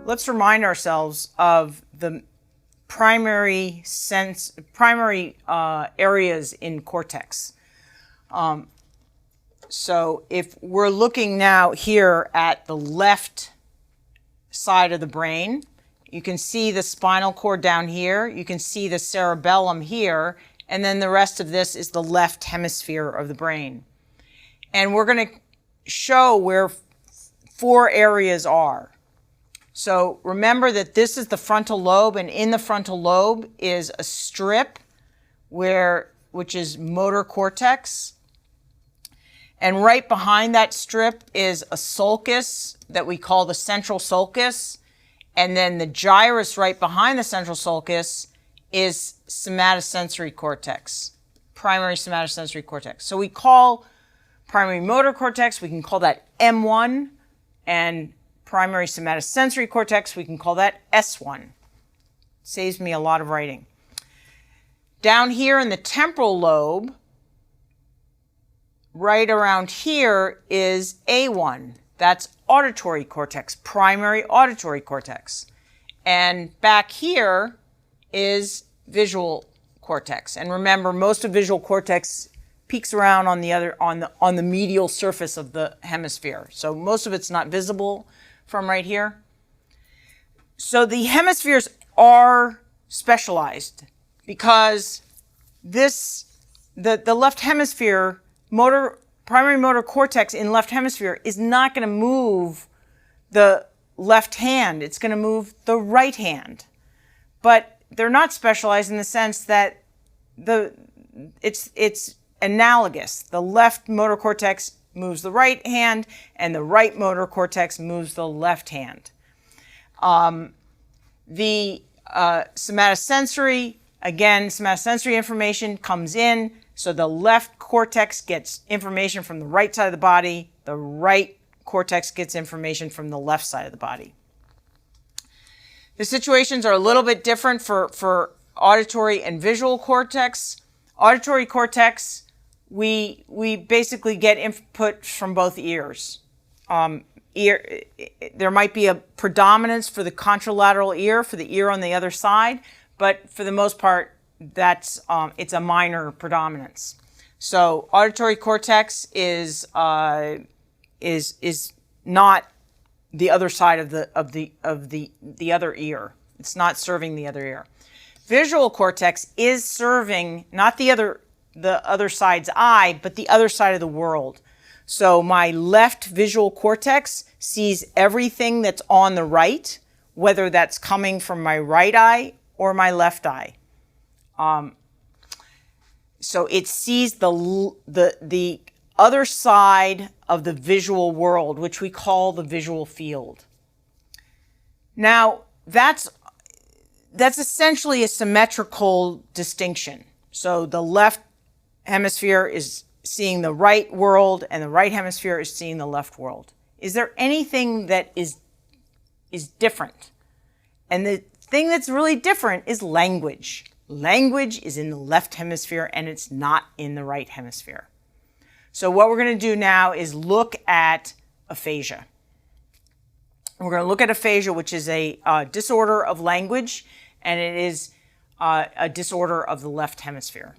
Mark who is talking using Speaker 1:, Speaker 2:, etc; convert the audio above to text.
Speaker 1: let's remind ourselves of the primary areas in cortex. So if we're looking now here at the left side of the brain, you can see the spinal cord down here, you can see the cerebellum here, and then the rest of this is the left hemisphere of the brain. And we're going to show where 4 areas are. So remember that this is the frontal lobe, and in the frontal lobe is a strip which is motor cortex. And right behind that strip is a sulcus that we call the central sulcus. And then the gyrus right behind the central sulcus is somatosensory cortex, primary somatosensory cortex. So we call primary motor cortex, we can call that M1, and primary somatosensory cortex, we can call that S1. Saves me a lot of writing. Down here in the temporal lobe, right around here is A1. That's auditory cortex, primary auditory cortex. And back here is visual cortex. And remember, most of visual cortex peeks around on the medial surface of the hemisphere. So most of it's not visible from right here. So the hemispheres are specialized because the left hemisphere, primary motor cortex in left hemisphere is not going to move the left hand. It's going to move the right hand. But they're not specialized in the sense that it's analogous. The left motor cortex moves the right hand, and the right motor cortex moves the left hand. The somatosensory, again, somatosensory information comes in, so the left cortex gets information from the right side of the body, the right cortex gets information from the left side of the body. The situations are a little bit different for auditory and visual cortex. Auditory cortex, we basically get input from both ears. There might be a predominance for the contralateral ear, for the ear on the other side, but for the most part, it's a minor predominance. So auditory cortex is not the other side of the other ear. It's not serving the other ear. Visual cortex is serving not the other side's eye, but the other side of the world. So my left visual cortex sees everything that's on the right, whether that's coming from my right eye or my left eye. So it sees the other side of the visual world, which we call the visual field. Now, that's essentially a symmetrical distinction. So the left hemisphere is seeing the right world, and the right hemisphere is seeing the left world. Is there anything that is different? And the thing that's really different is language. Language is in the left hemisphere, and it's not in the right hemisphere. So what we're going to do now is look at aphasia. We're going to look at aphasia, which is a disorder of language, and it is a disorder of the left hemisphere.